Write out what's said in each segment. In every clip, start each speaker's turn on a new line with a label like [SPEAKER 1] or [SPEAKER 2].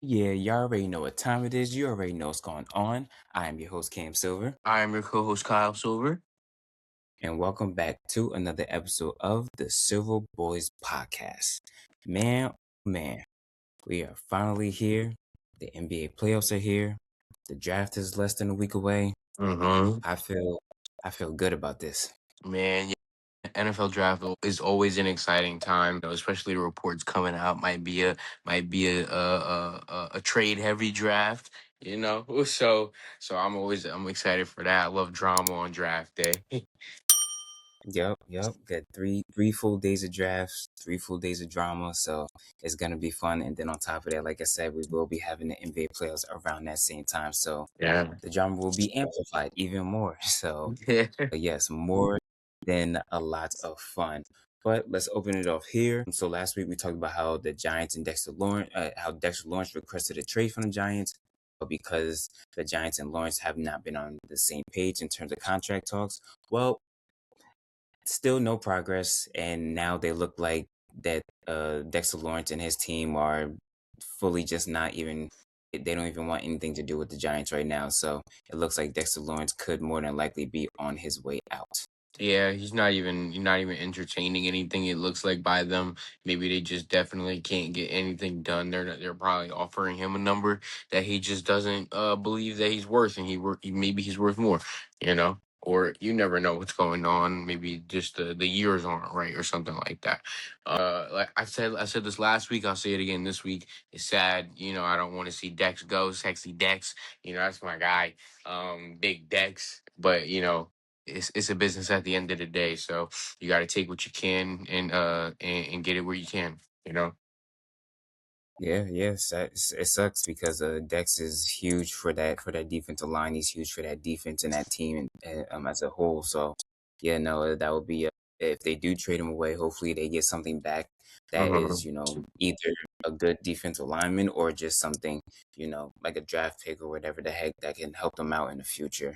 [SPEAKER 1] Yeah, you already know what time it is. You already know what's going on. I am your host, Cam Silver,
[SPEAKER 2] I am your co-host Kyle Silver.
[SPEAKER 1] and welcome back to another episode of the Silver Boys Podcast. Man, oh man, we are finally here. The NBA playoffs are here. The draft is less than a week away.
[SPEAKER 2] Mm-hmm.
[SPEAKER 1] I feel, I feel good about this.
[SPEAKER 2] Man, yeah, NFL draft is always an exciting time, especially the reports coming out. Might be a trade heavy draft. So I'm excited for that. I love drama on draft day.
[SPEAKER 1] Yep. Got three full days of drafts, 3 full days of drama. So it's gonna be fun. And then on top of that, like I said, we will be having the NBA playoffs around that same time. So
[SPEAKER 2] Yeah.
[SPEAKER 1] the drama will be amplified even more. So
[SPEAKER 2] Yeah.
[SPEAKER 1] yes, more than a lot of fun. But let's open it off here. So last week we talked about how the Giants and how Dexter Lawrence requested a trade from the Giants, but because the Giants and Lawrence have not been on the same page in terms of contract talks. Well, still no progress, and now they look like that Dexter Lawrence and his team are fully just not even. They don't even want anything to do with the Giants right now. So it looks like Dexter Lawrence could more than likely be on his way out.
[SPEAKER 2] Yeah, he's not even entertaining anything. It looks like by them, maybe they just definitely can't get anything done. They're probably offering him a number that he just doesn't believe that he's worth, and maybe he's worth more, Or you never know what's going on. Maybe just the years aren't right or something like that. Like I said this last week. I'll say it again this week. It's sad, I don't want to see Dex go. Sexy Dex, that's my guy. Big Dex, but it's a business at the end of the day. So you got to take what you can and get it where you can.
[SPEAKER 1] Yeah. It sucks because Dex is huge for that defensive line. He's huge for that defense and that team as a whole. So yeah, no, that would be if they do trade him away. Hopefully, they get something back that is
[SPEAKER 2] Mhm.
[SPEAKER 1] either a good defensive lineman or just something like a draft pick or whatever the heck that can help them out in the future.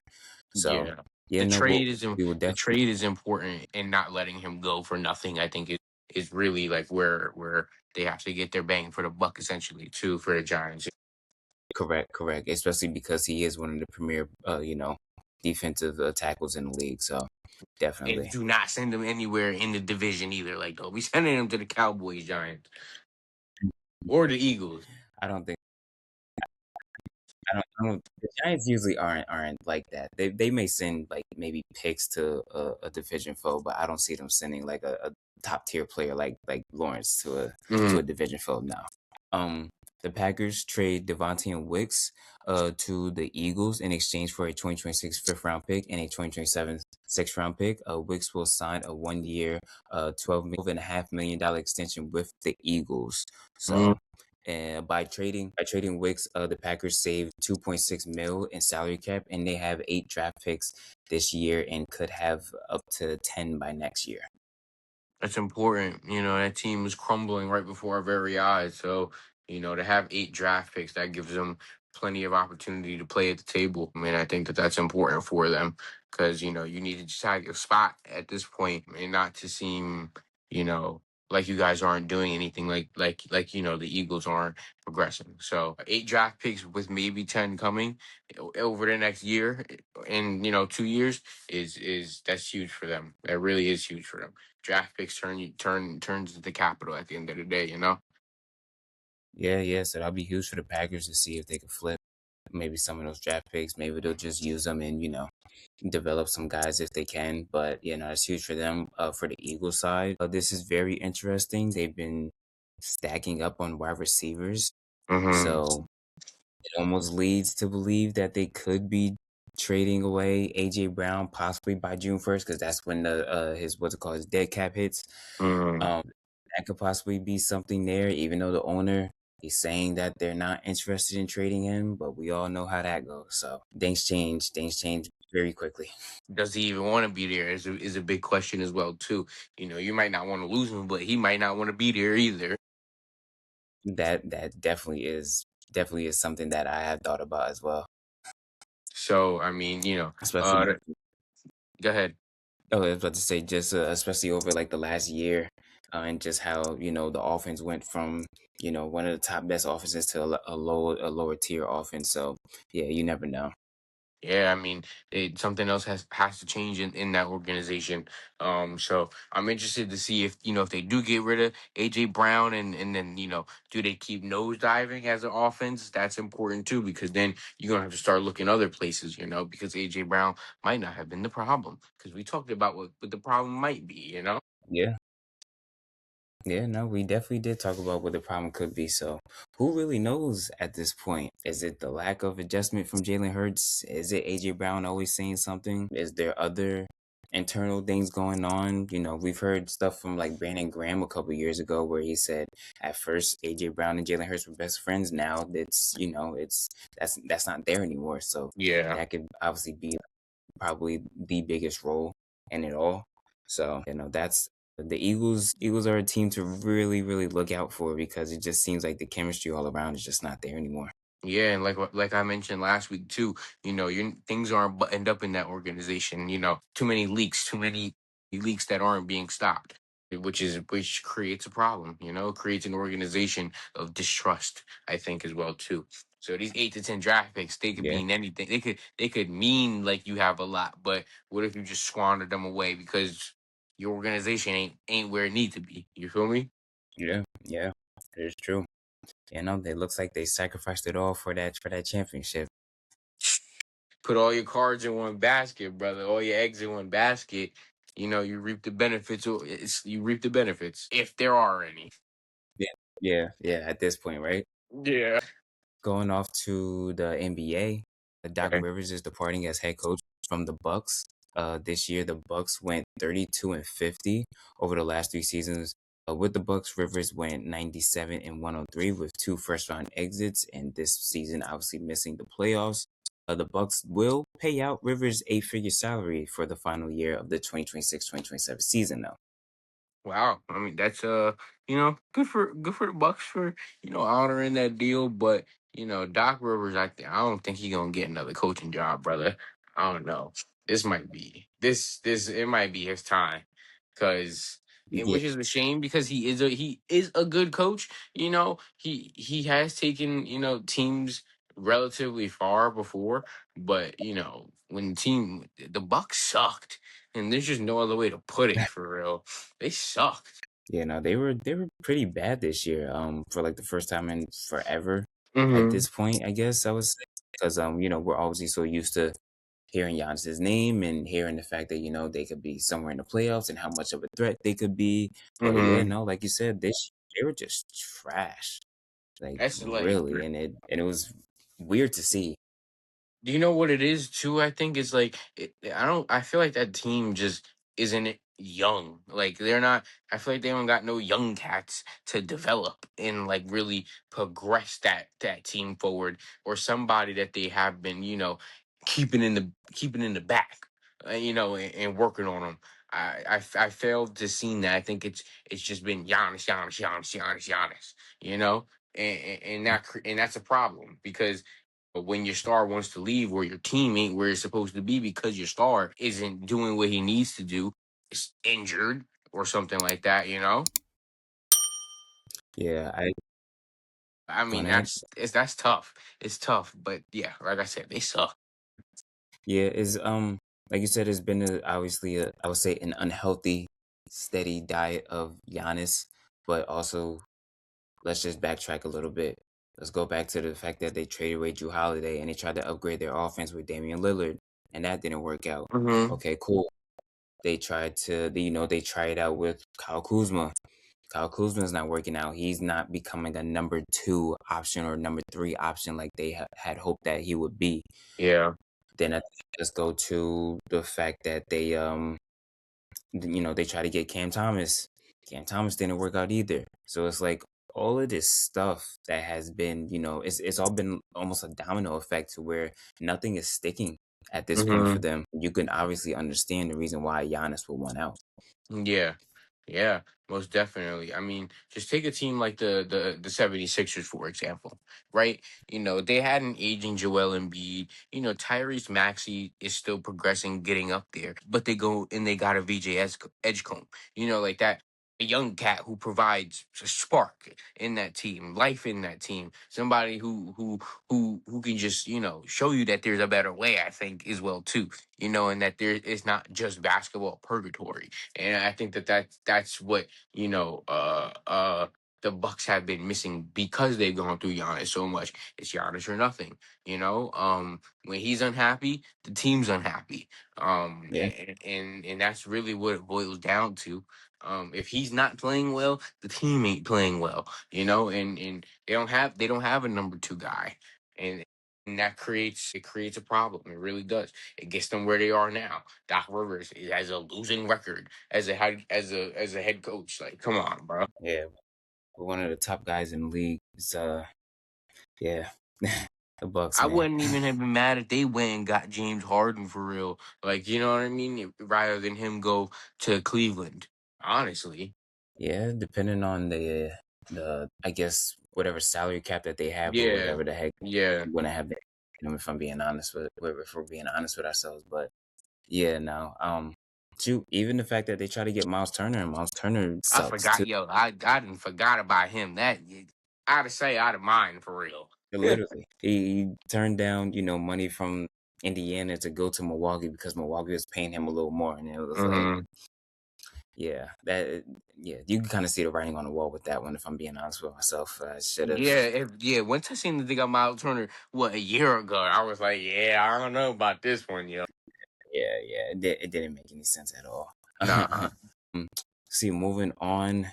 [SPEAKER 1] So
[SPEAKER 2] Yeah,
[SPEAKER 1] yeah,
[SPEAKER 2] the
[SPEAKER 1] no,
[SPEAKER 2] trade is
[SPEAKER 1] we will
[SPEAKER 2] the
[SPEAKER 1] definitely.
[SPEAKER 2] trade is important, and not letting him go for nothing. I think is really like where they have to get their bang for the buck essentially too for the Giants.
[SPEAKER 1] Correct. Especially because he is one of the premier, defensive tackles in the league. So
[SPEAKER 2] And
[SPEAKER 1] definitely,
[SPEAKER 2] do not send him anywhere in the division either. Like, don't be sending him to the Cowboys, Giants, or the Eagles.
[SPEAKER 1] I don't think I don't. The Giants usually aren't like that. They may send like maybe picks to a division foe, but I don't see them sending like a top tier player like Lawrence to a division foe now. Um, the Packers trade Dontayvion Wicks to the Eagles in exchange for a 2026 fifth round pick and a 2027 sixth round pick. Wicks will sign a 1 year, $12.5 million extension with the Eagles.
[SPEAKER 2] Mm-hmm.
[SPEAKER 1] So, and by trading Wicks, the Packers save 2.6 mil in salary cap, and they have 8 draft picks this year and could have up to 10 by next year.
[SPEAKER 2] That's important. That team is crumbling right before our very eyes. So, to have 8 draft picks, that gives them plenty of opportunity to play at the table. I mean, I think that that's important for them because, you need to decide your spot at this point and not to seem, you know, like you guys aren't doing anything the Eagles aren't progressing. So 8 draft picks with maybe 10 coming over the next year and, 2 years is that's huge for them. That really is huge for them. Draft picks turns into capital at the end of the day.
[SPEAKER 1] Yeah. So that'll be huge for the Packers to see if they can flip maybe some of those draft picks. Maybe they'll just use them and develop some guys if they can. But it's huge for them. For the Eagles side, this is very interesting. They've been stacking up on wide receivers,
[SPEAKER 2] Mm-hmm.
[SPEAKER 1] so it almost leads to believe that they could be trading away AJ Brown possibly by June 1st, because that's when the his what's it called his dead cap hits.
[SPEAKER 2] Mm.
[SPEAKER 1] Um, that could possibly be something there, even though the owner is saying that they're not interested in trading him, but we all know how that goes. So things change very quickly.
[SPEAKER 2] Does he even want to be there? Is a big question as well too. You might not want to lose him, but he might not want to be there either.
[SPEAKER 1] That definitely is something that I have thought about as well,
[SPEAKER 2] So I mean,
[SPEAKER 1] especially.
[SPEAKER 2] go ahead.
[SPEAKER 1] Oh, I was about to say just especially over like the last year, and just how the offense went from one of the top best offenses to a lower tier offense. So yeah, you never know.
[SPEAKER 2] Yeah, I mean, something else has to change in that organization. So I'm interested to see if if they do get rid of AJ Brown, and then do they keep nosediving as an offense? That's important too, because then you're gonna have to start looking other places. Because AJ Brown might not have been the problem, because we talked about what the problem might be.
[SPEAKER 1] Yeah. Yeah, no, we definitely did talk about what the problem could be. So, who really knows at this point? Is it the lack of adjustment from Jalen Hurts? Is it AJ Brown always saying something? Is there other internal things going on? We've heard stuff from like Brandon Graham a couple years ago where he said at first AJ Brown and Jalen Hurts were best friends. Now that's not there anymore. So
[SPEAKER 2] Yeah.
[SPEAKER 1] that could obviously be probably the biggest role in it all. So, that's the Eagles. Eagles are a team to really, really look out for because it just seems like the chemistry all around is just not there anymore.
[SPEAKER 2] Yeah, and like I mentioned last week too, your things aren't buttoned up in that organization. Too many leaks, too many leaks that aren't being stopped, which creates a problem. Creates an organization of distrust. I think as well too. So these 8 to 10 draft picks, they could
[SPEAKER 1] Yeah,
[SPEAKER 2] mean anything. They could mean like you have a lot, but what if you just squander them away because your organization ain't where it needs to be? You feel me?
[SPEAKER 1] yeah, yeah. It is true. It looks like they sacrificed it all for that championship.
[SPEAKER 2] Put all your cards in one basket, brother. All your eggs in one basket. You reap the benefits. You reap the benefits if there are any.
[SPEAKER 1] Yeah, yeah, yeah. At this point, right?
[SPEAKER 2] Yeah.
[SPEAKER 1] Going off to the NBA, Doc
[SPEAKER 2] Okay.
[SPEAKER 1] Rivers is departing as head coach from the Bucks. This year, the Bucks went 32-50 over the last 3 seasons. With the Bucks, Rivers went 97-103 with two first-round exits, and this season, obviously missing the playoffs. The Bucks will pay out Rivers' eight-figure salary for the final year of the 2026-2027 season, though.
[SPEAKER 2] Wow. I mean, that's good for the Bucks for honoring that deal. But Doc Rivers, I don't think he's gonna get another coaching job, brother. I don't know. This might be this it might be his time, because
[SPEAKER 1] Yeah,
[SPEAKER 2] which is a shame, because he is a good coach. He has taken teams relatively far before, but when the Bucks sucked, and there's just no other way to put it, for real. They sucked.
[SPEAKER 1] yeah, no, they were pretty bad this year. For like the first time in forever. At
[SPEAKER 2] Hmm.
[SPEAKER 1] this point, I guess I would say, because we're obviously so used to hearing Giannis's name and hearing the fact that they could be somewhere in the playoffs and how much of a threat they could be. But yeah,
[SPEAKER 2] Hmm.
[SPEAKER 1] no, like you said, they were just trash, like
[SPEAKER 2] That's like,
[SPEAKER 1] really, and it was weird to see.
[SPEAKER 2] do you know what it is too? I think it's like I don't. I feel like that team just isn't young. Like they're not. I feel like they haven't got no young cats to develop and like really progress that team forward, or somebody that they have been keeping in the back, and working on them. I failed to see that. I think it's just been Giannis, Giannis, Giannis, Giannis, Giannis. You know, and that's a problem, because but when your star wants to leave, or your team ain't where it's supposed to be because your star isn't doing what he needs to do, is injured or something like that.
[SPEAKER 1] Yeah, I
[SPEAKER 2] I mean,
[SPEAKER 1] gonna
[SPEAKER 2] that's tough. It's tough, but yeah, like I said, they suck.
[SPEAKER 1] yeah is like you said, it's been obviously I would say an unhealthy, steady diet of Giannis, but also let's just backtrack a little bit. Let's go back to the fact that they traded away Drew Holiday and they tried to upgrade their offense with Damian Lillard, and that didn't work out.
[SPEAKER 2] Hmm.
[SPEAKER 1] Okay, cool. They tried it out with Kyle Kuzma. Kyle Kuzma's not working out. He's not becoming a number two option or number three option like they had hoped that he would be.
[SPEAKER 2] Yeah.
[SPEAKER 1] Then I think let's go to the fact that they try to get Cam Thomas. Cam Thomas didn't work out either. So it's like all of this stuff that has been, it's all been almost a domino effect to where nothing is sticking at this point for
[SPEAKER 2] Hmm.
[SPEAKER 1] them. You can obviously understand the reason why Giannis will want out.
[SPEAKER 2] Yeah. Yeah, most definitely. I mean, just take a team like the 76ers, for example, right? They had an aging Joel Embiid. Tyrese Maxey is still progressing, getting up there, but they go and they got a VJ Edgecomb, like that. a young cat who provides a spark in that team, life in that team. Somebody who can just show you that there's a better way. I think as well too, and that there is not just basketball purgatory. And I think that's what the Bucks have been missing because they've gone through Giannis so much. It's Giannis or nothing. When he's unhappy, the team's unhappy.
[SPEAKER 1] Yeah,
[SPEAKER 2] And that's really what it boils down to. If he's not playing well, the team ain't playing well, and they don't have a number two guy, and that creates a problem. It really does. It gets them where they are now. Doc Rivers has a losing record as a head coach. Like, come on, bro.
[SPEAKER 1] yeah. We're one of the top guys in the league. It's yeah, the Bucks,
[SPEAKER 2] I
[SPEAKER 1] man.
[SPEAKER 2] wouldn't even have been mad if they went and got James Harden for real. Like, you know what I mean? Rather than him go to Cleveland. Honestly.
[SPEAKER 1] Yeah, depending on the I guess whatever salary cap that they have or
[SPEAKER 2] Yeah.
[SPEAKER 1] whatever the heck,
[SPEAKER 2] Yeah.
[SPEAKER 1] we wouldn't have been. If I'm being honest if we're being honest with ourselves, but yeah, no. Shoot, even the fact that they try to get Miles Turner and Miles Turner
[SPEAKER 2] I
[SPEAKER 1] sucks too.
[SPEAKER 2] forgot, yo. I didn't forgot about him. That out of sight, out of mind for real.
[SPEAKER 1] Literally, he turned down money from Indiana to go to Milwaukee because Milwaukee was paying him a little more, and it was like,
[SPEAKER 2] Hmm.
[SPEAKER 1] yeah, yeah, you can kind of see the writing on the wall with that one. If I'm being honest with myself, I should have.
[SPEAKER 2] Yeah. Once I seen that they got Miles Turner, what, a year ago, I was like, yeah, I don't know about this one, yo.
[SPEAKER 1] Yeah, it didn't make any sense at all.
[SPEAKER 2] Nah.
[SPEAKER 1] Um, See, moving on.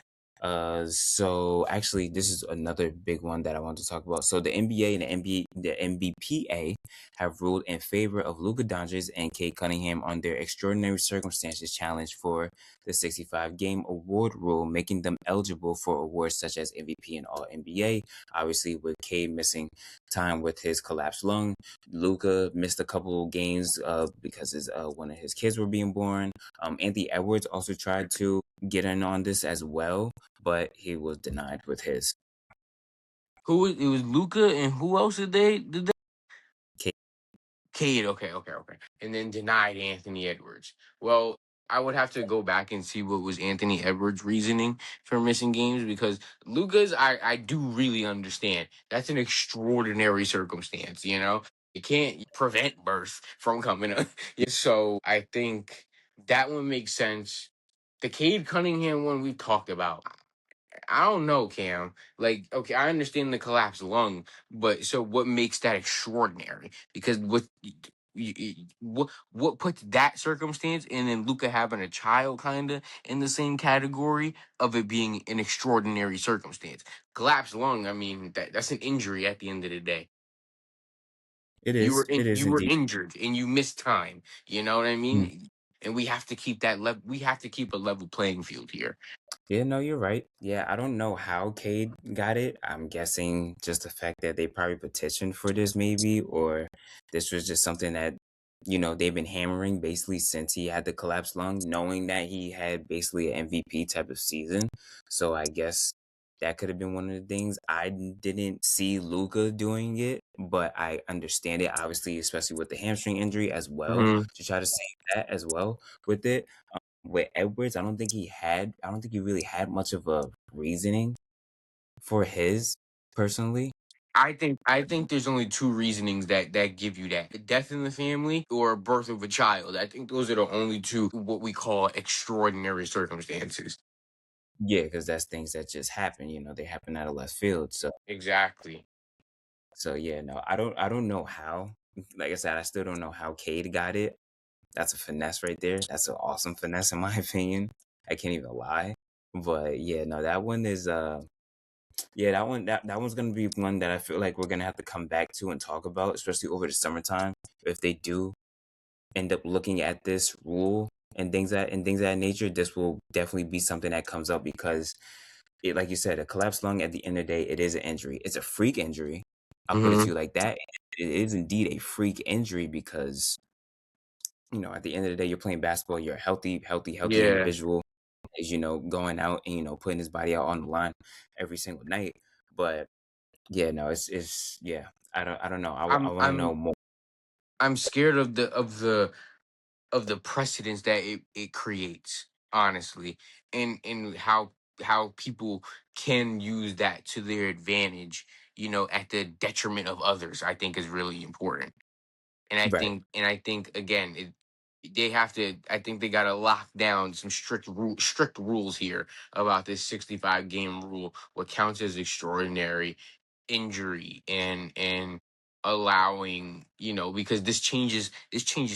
[SPEAKER 1] So actually, this is another big one that I want to talk about. So the NBA and the NBPA have ruled in favor of Luka Doncic and Cade Cunningham on their extraordinary circumstances challenge for the 65 game award rule, making them eligible for awards such as MVP and All NBA. Obviously, with Cade missing time with his collapsed lung, Luka missed a couple games because one of his kids were being born. Anthony Edwards also tried to get in on this as well, but he was denied with his
[SPEAKER 2] It was Luca, and who else did they?
[SPEAKER 1] case.
[SPEAKER 2] Cade, okay. And then denied Anthony Edwards. Well, I would have to go back and see what was Anthony Edwards' reasoning for missing games because Luca's, I do really understand. That's an extraordinary circumstance, you know? You can't prevent birth from coming up. So I think that one makes sense. The Cade Cunningham one we talked about. I don't know, Cam. Like, okay, I understand the collapsed lung, but so what makes that extraordinary? Because what puts that circumstance and then Luca having a child kind of in the same category of it being an extraordinary circumstance? Collapsed lung. I mean, that's an injury at the end of the day.
[SPEAKER 1] It is
[SPEAKER 2] You were
[SPEAKER 1] indeed.
[SPEAKER 2] injured and you missed time. You know what I
[SPEAKER 1] Mm.
[SPEAKER 2] mean? And we have to keep we have to keep a level playing field here.
[SPEAKER 1] Yeah, no, you're right. Yeah, I don't know how Cade got it. I'm guessing just the fact that they probably petitioned for this, maybe, or this was just something that, they've been hammering basically since he had the collapsed lung, knowing that he had basically an MVP type of season. So I guess that could have been one of the things. I didn't see Luca doing it, but I understand it, obviously, especially with the hamstring injury as well,
[SPEAKER 2] Hmm.
[SPEAKER 1] to try to save that as well with it. With Edwards, I don't think he really had much of a reasoning for his personally.
[SPEAKER 2] I think there's only two reasonings that give you that: the death in the family or birth of a child. I think those are the only two what we call extraordinary circumstances.
[SPEAKER 1] Yeah, because that's things that just happen. They happen out of left field.
[SPEAKER 2] Exactly.
[SPEAKER 1] So yeah, no, I don't know how. Like I said, I still don't know how Cade got it. That's a finesse right there. That's an awesome finesse in my opinion. I can't even lie. But yeah, no, that one is yeah, that one's gonna be one that I feel like we're gonna have to come back to and talk about, especially over the summertime. If they do end up looking at this rule and things of that nature, this will definitely be something that comes up because it, like you said, a collapsed lung at the end of the day, it is an injury. It's a freak injury. I'll put it to
[SPEAKER 2] Hmm.
[SPEAKER 1] you like that. It is indeed a freak injury because at the end of the day, you're playing basketball. You're a healthy
[SPEAKER 2] Yeah.
[SPEAKER 1] individual. Is going out and putting his body out on the line every single night. But yeah, no, it's yeah. I don't know. I
[SPEAKER 2] I'm
[SPEAKER 1] want to know
[SPEAKER 2] I'm
[SPEAKER 1] more.
[SPEAKER 2] I'm scared of the precedence that it creates. honestly, and how people can use that to their advantage, at the detriment of others, I think is really important.
[SPEAKER 1] Right.
[SPEAKER 2] And I think again, they have to. I think they got to lock down some strict rules here about this 65 game rule. What counts as extraordinary injury, and allowing, because this changes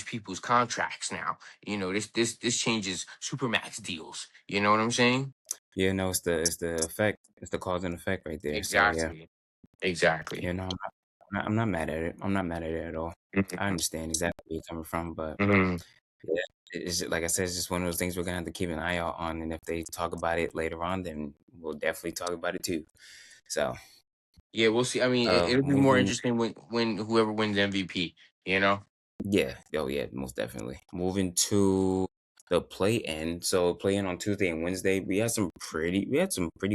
[SPEAKER 2] people's contracts now. This changes supermax deals. You know what I'm saying?
[SPEAKER 1] Yeah, no, it's the effect. It's the cause and effect right there. So yeah,
[SPEAKER 2] Exactly. Exactly.
[SPEAKER 1] I'm not mad at it. I'm not mad at it at all. I
[SPEAKER 2] Mhm.
[SPEAKER 1] understand exactly where you're coming from, but
[SPEAKER 2] Mhm.
[SPEAKER 1] yeah, like I said, it's just one of those things we're gonna have to keep an eye out on. And if they talk about it later on, then we'll definitely talk about it too. So,
[SPEAKER 2] Yeah, we'll see. I mean, it'll be more
[SPEAKER 1] moving.
[SPEAKER 2] interesting when whoever wins MVP. You know.
[SPEAKER 1] Yeah. Oh, yeah. Most definitely. Moving to the play-in. So play-in on Tuesday and Wednesday. We had some pretty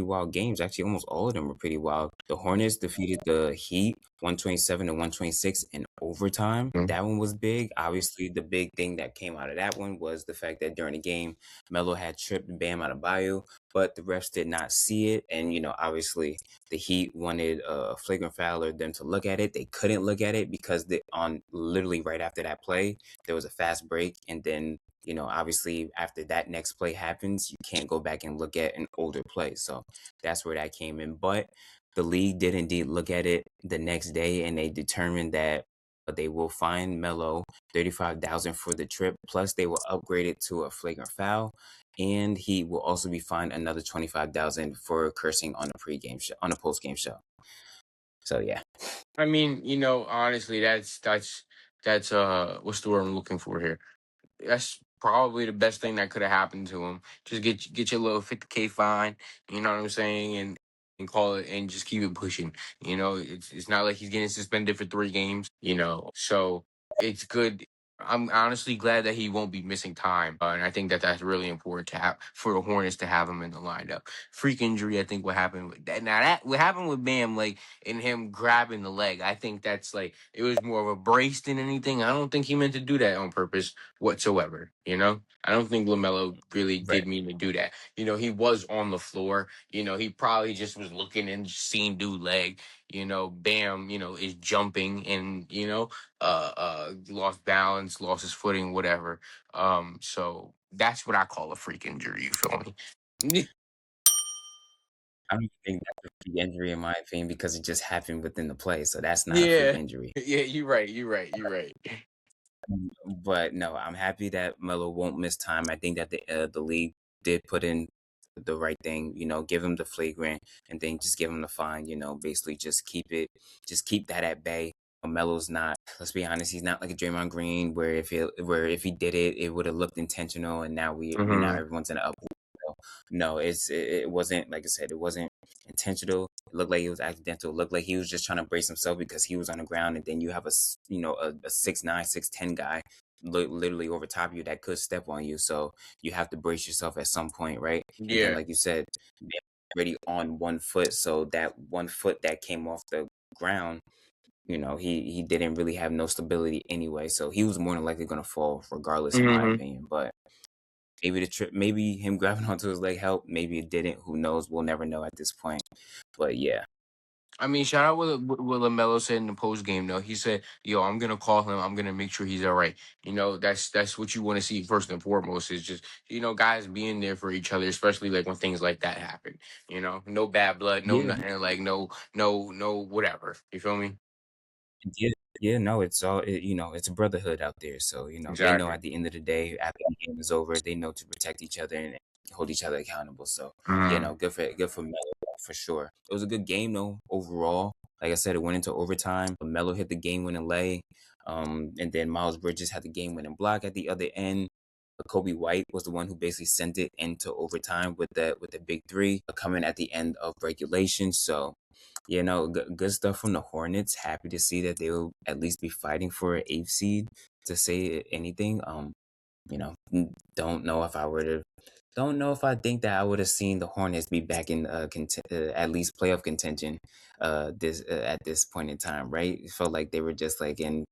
[SPEAKER 1] wild games. Actually, almost all of them were pretty wild. The Hornets defeated the Heat 127 to 126 in overtime.
[SPEAKER 2] Mhm.
[SPEAKER 1] That one was big. Obviously, the big thing that came out of that one was the fact that during the game, Melo had tripped Bam out of Bayou, but the refs did not see it. And obviously the Heat wanted a flagrant foul or them to look at it. They couldn't look at it because on literally right after that play, there was a fast break. And then, obviously after that next play happens, you can't go back and look at an older play. So that's where that came in. But the league did indeed look at it the next day and they determined that they will fine Melo 35,000 for the trip. Plus, they will upgrade it to a flagrant foul, and he will also be fined another 25,000 for cursing on a pregame show on a postgame show. So yeah,
[SPEAKER 2] I mean, honestly, that's what's the word I'm looking for here? That's probably the best thing that could have happened to him. Just get your little 50K fine, you know what I'm saying, and call it and just keep it pushing. It's not like he's getting suspended for 3 games, so it's good. I'm honestly glad that he won't be missing time, and I think that that's really important to have for the Hornets to have him in the lineup. Freak injury, I think what happened with that. Now that what happened with Bam, like and him grabbing the leg, I think that's like it was more of a brace than anything. I don't think he meant to do that on purpose whatsoever. I don't think LaMelo really
[SPEAKER 1] right.
[SPEAKER 2] did mean to do that. He was on the floor. He probably just was looking and seeing dude leg. Bam, is jumping and lost balance, lost his footing, whatever. So that's what I call a freak injury. You feel me?
[SPEAKER 1] I don't think that's a freak injury in my opinion because it just happened within the play, so that's not a freak
[SPEAKER 2] Yeah,
[SPEAKER 1] injury.
[SPEAKER 2] yeah. You're right. You're right. You're right.
[SPEAKER 1] But no, I'm happy that Melo won't miss time. I think that the league did put in the right thing, give him the flagrant and then just give him the fine, basically just keep that at bay. Melo's not, let's be honest, he's not like a Draymond Green where if he did it, it would have looked intentional and now
[SPEAKER 2] Hmm.
[SPEAKER 1] everyone's in an up. No, it wasn't like I said, it wasn't intentional. It looked like it was accidental. It looked like he was just trying to brace himself because he was on the ground, and then you have a 6'9", 6'10" guy literally over top of you that could step on you. So you have to brace yourself at some point, right? And then,
[SPEAKER 2] Yeah.
[SPEAKER 1] like you said, they're already on 1 foot, so that 1 foot that came off the ground, he didn't really have no stability anyway. So he was more than likely gonna fall regardless, in my
[SPEAKER 2] Hmm.
[SPEAKER 1] opinion. But maybe him grabbing onto his leg helped. Maybe it didn't. Who knows? We'll never know at this point. But yeah,
[SPEAKER 2] I mean, shout out what Lamelo said in the post game. Though he said, "Yo, I'm gonna call him. I'm gonna make sure he's all right." That's what you want to see first and foremost is just guys being there for each other, especially like when things like that happen. No bad blood, no
[SPEAKER 1] yeah,
[SPEAKER 2] nothing, like no whatever. You feel me?
[SPEAKER 1] yeah, yeah. No, it's a brotherhood out there. So they know
[SPEAKER 2] Exactly.
[SPEAKER 1] at the end of the day, after the game is over, they know to protect each other and hold each other accountable. So
[SPEAKER 2] Hmm.
[SPEAKER 1] good for Melo for sure. It was a good game though overall. Like I said, it went into overtime. Melo hit the game winning lay, and then Miles Bridges had the game winning block at the other end. Kobe White was the one who basically sent it into overtime with the big three coming at the end of regulation. So, good stuff from the Hornets. Happy to see that they will at least be fighting for an eighth seed. To say anything, don't know if I were to. Don't know if I think that I would have seen the Hornets be back in at least playoff contention this at this point in time, right? It felt like they were just like in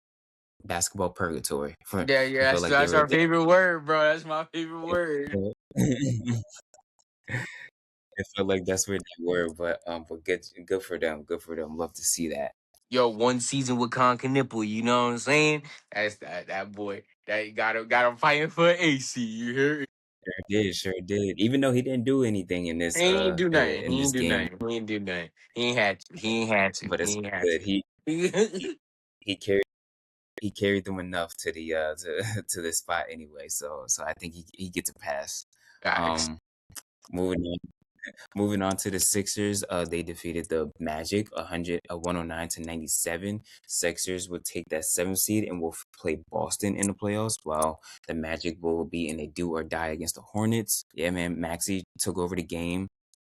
[SPEAKER 1] basketball purgatory.
[SPEAKER 2] Yeah, yeah.
[SPEAKER 1] It felt
[SPEAKER 2] That's
[SPEAKER 1] like they
[SPEAKER 2] that's
[SPEAKER 1] were
[SPEAKER 2] our favorite word, bro. That's my favorite word.
[SPEAKER 1] It felt like that's where they were, but good for them. Good for them. Love to see that.
[SPEAKER 2] Yo, one season with Nipple, you know what I'm saying? That's that boy. That got him fighting for AC. You hear?
[SPEAKER 1] Sure did, sure did. Even though he didn't do anything
[SPEAKER 2] He ain't do nothing.
[SPEAKER 1] in
[SPEAKER 2] He
[SPEAKER 1] this
[SPEAKER 2] ain't do
[SPEAKER 1] game,
[SPEAKER 2] nothing. He ain't do nothing. He ain't had to. He ain't had to.
[SPEAKER 1] but
[SPEAKER 2] He
[SPEAKER 1] it's
[SPEAKER 2] ain't had
[SPEAKER 1] good.
[SPEAKER 2] to.
[SPEAKER 1] He he carried he carried them enough to the to this spot anyway. So I think he gets a pass.
[SPEAKER 2] Facts.
[SPEAKER 1] Um, moving on. Moving on to the Sixers, they defeated the Magic 109 to 97. Sixers will take that seventh seed and will play Boston in the playoffs, while the Magic will be in a do or die against the Hornets. Yeah, man, Maxi took over the game.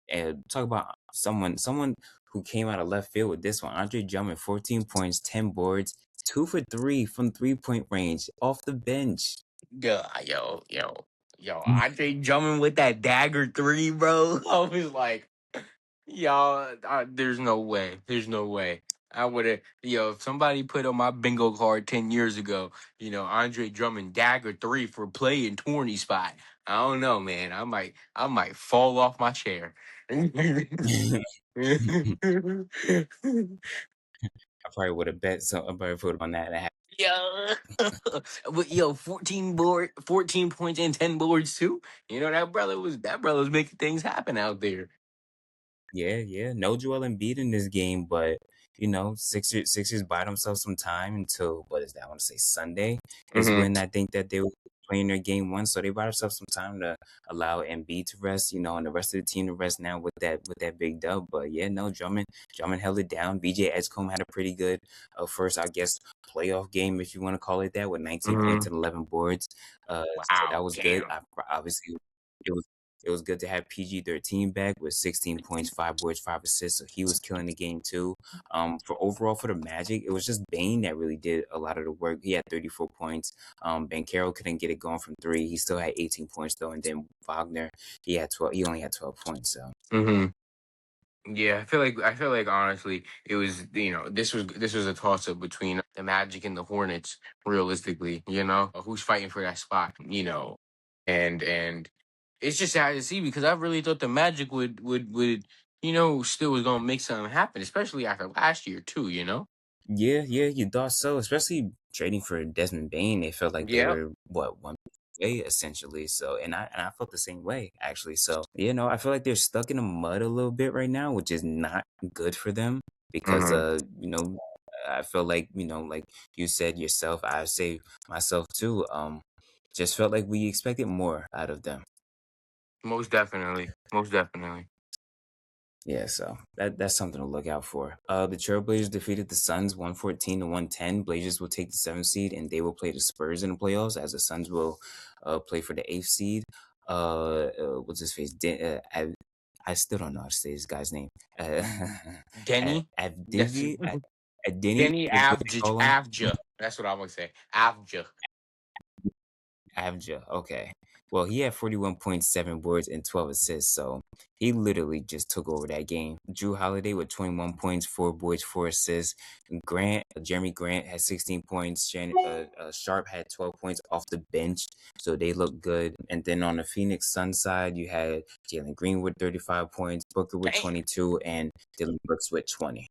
[SPEAKER 1] And talk about someone who came out of left field with this one. Andre Drummond, 14 points, 10 boards, 2 for 3 from 3-point range off the bench.
[SPEAKER 2] Yo. Andre Drummond with that dagger three, bro. I was like, y'all, there's no way. There's no way. I would have, if somebody put on my bingo card 10 years ago, Andre Drummond dagger three for play in 20 spot. I don't know, man. I might fall off my chair.
[SPEAKER 1] I probably would have bet some. I probably put on that.
[SPEAKER 2] Yo, but 14 points and 10 boards too. That brother was making things happen out there.
[SPEAKER 1] Yeah, yeah. No Joel Embiid in this game, but Sixers buy themselves some time until what is that? I want to say Sunday is
[SPEAKER 2] Hmm.
[SPEAKER 1] when I think that they were playing their game one. So they buy themselves some time to allow Embiid to rest, and the rest of the team to rest now with that big dub. But yeah, no, Drummond held it down. BJ Edgecombe had a pretty good first, I guess, playoff game if you want to call it that, with 19 points
[SPEAKER 2] Hmm.
[SPEAKER 1] and 11 boards. So that
[SPEAKER 2] Wow,
[SPEAKER 1] was good.
[SPEAKER 2] damn.
[SPEAKER 1] Obviously it was it was good to have PG-13 back with 16 points, 5 boards, 5 assists. So he was killing the game too. For the Magic, it was just Bane that really did a lot of the work. He had 34 points. Bankero couldn't get it going from three. He still had 18 points though. And then Wagner, he had 12. He only had 12 points. So
[SPEAKER 2] Hmm. Yeah, I feel like honestly, it was this was a toss up between the Magic and the Hornets. Realistically, who's fighting for that spot? And it's just sad to see because I really thought the Magic still was gonna make something happen, especially after last year too.
[SPEAKER 1] yeah, yeah, you thought so. Especially trading for Desmond Bain, they felt like they
[SPEAKER 2] Yeah.
[SPEAKER 1] were one way essentially. So and I felt the same way actually. So I feel like they're stuck in the mud a little bit right now, which is not good for them because
[SPEAKER 2] Hmm.
[SPEAKER 1] I feel like like you said yourself, I say myself too. Just felt like we expected more out of them.
[SPEAKER 2] Most definitely. Most definitely.
[SPEAKER 1] Yeah, so that's something to look out for. The Trailblazers defeated the Suns 114 to 110. Blazers will take the seventh seed and they will play the Spurs in the playoffs, as the Suns will play for the eighth seed. What's his face? I still don't know how to say this guy's name.
[SPEAKER 2] Denny. That's
[SPEAKER 1] Avdivie, Adini,
[SPEAKER 2] Denny
[SPEAKER 1] what they call him?
[SPEAKER 2] Avja. That's what I'm gonna say. Avja.
[SPEAKER 1] Avja. Okay. Well, he had 41.7 boards and 12 assists, so he literally just took over that game. Drew Holiday with 21 points, 4 boards, 4 assists. Jeremy Grant had 16 points. Sharp had 12 points off the bench, so they looked good. And then on the Phoenix Sun side, you had Jalen Green with 35 points, Booker with
[SPEAKER 2] Damn.
[SPEAKER 1] 22, and Dylan Brooks with 20.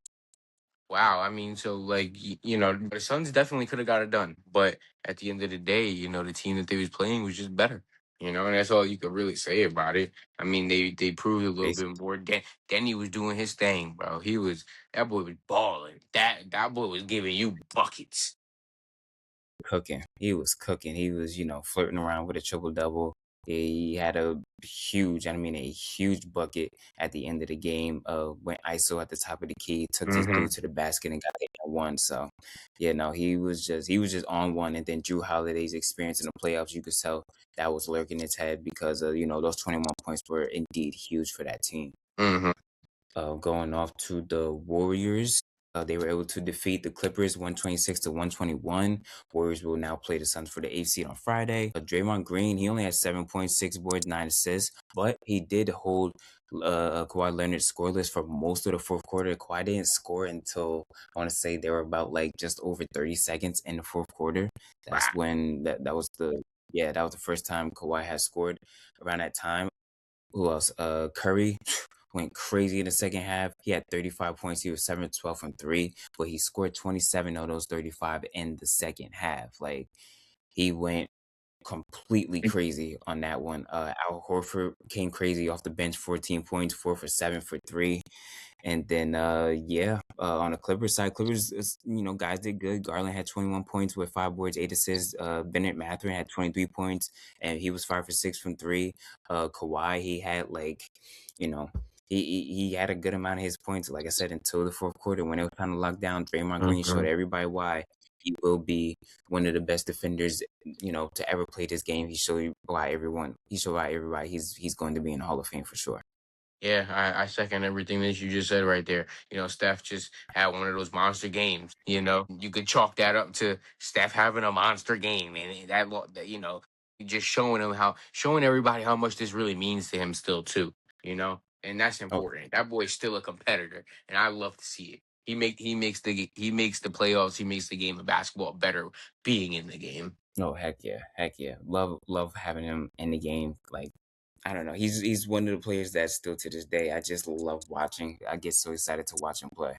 [SPEAKER 2] Wow. I mean, so like the Suns definitely could have got it done, but at the end of the day, the team that they was playing was just better. And that's all you could really say about it. I mean, they proved a little bit more. Denny was doing his thing, bro. That boy was balling. That boy was giving you buckets.
[SPEAKER 1] Cooking. He was cooking. He was, flirting around with a triple double. He had a huge bucket at the end of the game. Went ISO at the top of the key, took this
[SPEAKER 2] Hmm.
[SPEAKER 1] dude to the basket and got it at one. So, yeah, no, he was just on one. And then Drew Holiday's experience in the playoffs, you could tell that was lurking his head because those 21 points were indeed huge for that team.
[SPEAKER 2] Hmm.
[SPEAKER 1] Going off to the Warriors. They were able to defeat the Clippers 126 to 121. Warriors will now play the Suns for the eighth seed on Friday. Draymond Green, he only had 7.6 boards, 9 assists, but he did hold Kawhi Leonard scoreless for most of the fourth quarter. Kawhi didn't score until I want to say they were about like just over 30 seconds in the fourth quarter. That's
[SPEAKER 2] Wow.
[SPEAKER 1] when that was Yeah, that was the first time Kawhi had scored around that time. Who else? Curry went crazy in the second half. He had 35 points. He was 7 12 from three, but he scored 27 of those 35 in the second half. Like he went completely crazy on that one. Al Horford came crazy off the bench, 14 points, 4 for 7 for three. And then, on the Clippers side, Clippers, guys did good. Garland had 21 points with 5 boards, 8 assists. Bennett Mathurin had 23 points, and he was 5 for 6 from three. Kawhi, he had you know, he had a good amount of his points, like I said, until the fourth quarter when it was kind of locked down. Draymond Green showed
[SPEAKER 2] Mhm.
[SPEAKER 1] everybody why he will be one of the best defenders, to ever play this game. He showed why everybody he's going to be in the Hall of Fame for sure.
[SPEAKER 2] Yeah, I second everything that you just said right there. Steph just had one of those monster games. You could chalk that up to Steph having a monster game, and just showing everybody how much this really means to him still too. And that's
[SPEAKER 1] Oh,
[SPEAKER 2] important. That boy's still a competitor, and I love to see it. He makes the playoffs. He makes the game of basketball better being in the game.
[SPEAKER 1] no, heck yeah. Love having him in the game. Like I don't know, he's one of the players that still to this day I just love watching. I get so excited to watch him play.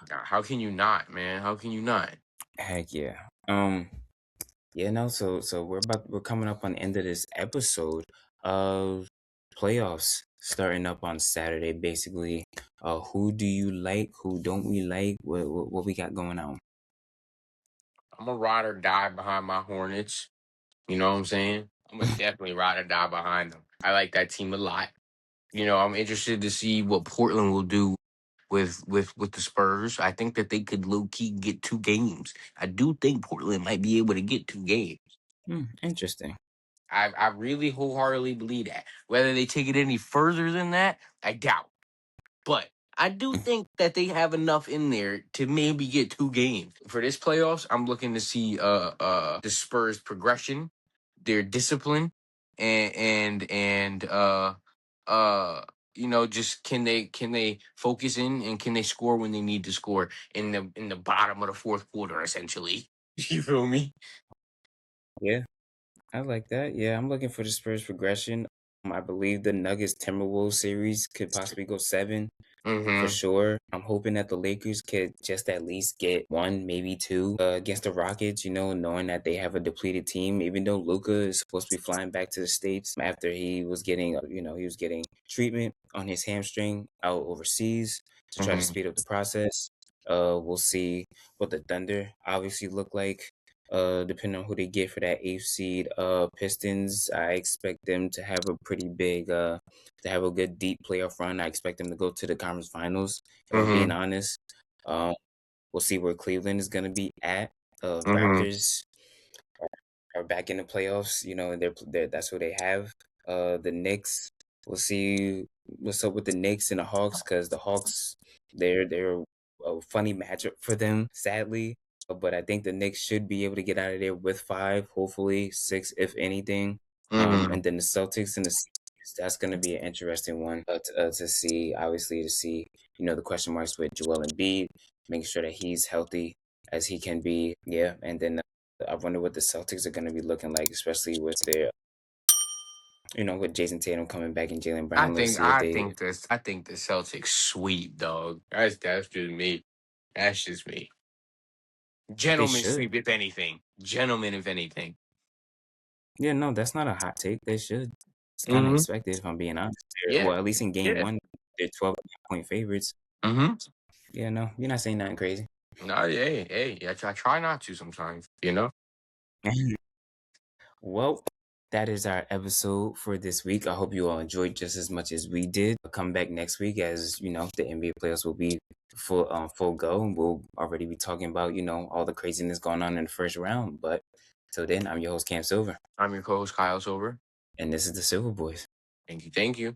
[SPEAKER 2] How can you not, man? How can you not?
[SPEAKER 1] Heck yeah. Yeah, no. So we're coming up on the end of this episode of playoffs starting up on Saturday. Basically, who do you like? Who don't we like? What we got going on?
[SPEAKER 2] I'm a ride or die behind my Hornets. You know what I'm saying? I'm gonna definitely ride or die behind them. I like that team a lot. I'm interested to see what Portland will do with the Spurs. I think that they could low key get 2 games. I do think Portland might be able to get 2 games.
[SPEAKER 1] Interesting.
[SPEAKER 2] I really wholeheartedly believe that. Whether they take it any further than that, I doubt. But I do think that they have enough in there to maybe get 2 games. For this playoffs, I'm looking to see the Spurs progression, their discipline, and uh just can they focus in and can they score when they need to score in the bottom of the fourth quarter essentially. You feel me?
[SPEAKER 1] Yeah, I like that. Yeah, I'm looking for the Spurs progression. I believe the Nuggets Timberwolves series could possibly go seven. For
[SPEAKER 2] Mm-hmm.
[SPEAKER 1] sure. I'm hoping that the Lakers could just at least get one, maybe two, against the Rockets, knowing that they have a depleted team, even though Luka is supposed to be flying back to the States after he was getting treatment on his hamstring out overseas to try to
[SPEAKER 2] Mm-hmm.
[SPEAKER 1] speed up the process. We'll see what the Thunder obviously look like. Depending on who they get for that eighth seed, Pistons, I expect them to have a pretty big, to have a good deep playoff run. I expect them to go to the conference finals. If I'm being
[SPEAKER 2] Mm-hmm.
[SPEAKER 1] honest, um, we'll see where Cleveland is going to be at.
[SPEAKER 2] Mm-hmm.
[SPEAKER 1] Raptors are back in the playoffs. That's what they have. The Knicks. We'll see what's up with the Knicks and the Hawks because the Hawks they're a funny matchup for them, sadly. But I think the Knicks should be able to get out of there with five, hopefully six, if anything.
[SPEAKER 2] Mm-hmm.
[SPEAKER 1] And then the Celtics and the Sixers, that's going to be an interesting one to see. Obviously, to see the question marks with Joel Embiid, making sure that he's healthy as he can be. Yeah, and then I wonder what the Celtics are going to be looking like, especially with with Jason Tatum coming back and Jalen
[SPEAKER 2] I
[SPEAKER 1] Brown. Let's
[SPEAKER 2] think
[SPEAKER 1] see if
[SPEAKER 2] I
[SPEAKER 1] they
[SPEAKER 2] think this I think the Celtics sweep, dog. That's just me. That's just me.
[SPEAKER 1] they
[SPEAKER 2] Gentlemen
[SPEAKER 1] should.
[SPEAKER 2] sweep if anything. Gentlemen if anything.
[SPEAKER 1] Yeah, no, that's not a hot take. They should. It's kind of
[SPEAKER 2] Mm-hmm.
[SPEAKER 1] expected, if I'm being honest.
[SPEAKER 2] Yeah.
[SPEAKER 1] Well, at least in game
[SPEAKER 2] Yeah.
[SPEAKER 1] one, they're 12-point favorites.
[SPEAKER 2] Mm-hmm.
[SPEAKER 1] Yeah, no, you're not saying nothing crazy.
[SPEAKER 2] No, hey, I try not to sometimes.
[SPEAKER 1] Well, that is our episode for this week. I hope you all enjoyed just as much as we did. I'll come back next week as the NBA players will be full go, and we'll already be talking about all the craziness going on in the first round. But till then, I'm your host Cam Silver,
[SPEAKER 2] I'm your co-host Kyle Sober.
[SPEAKER 1] and this is the Silver Boys.
[SPEAKER 2] Thank you. Thank you.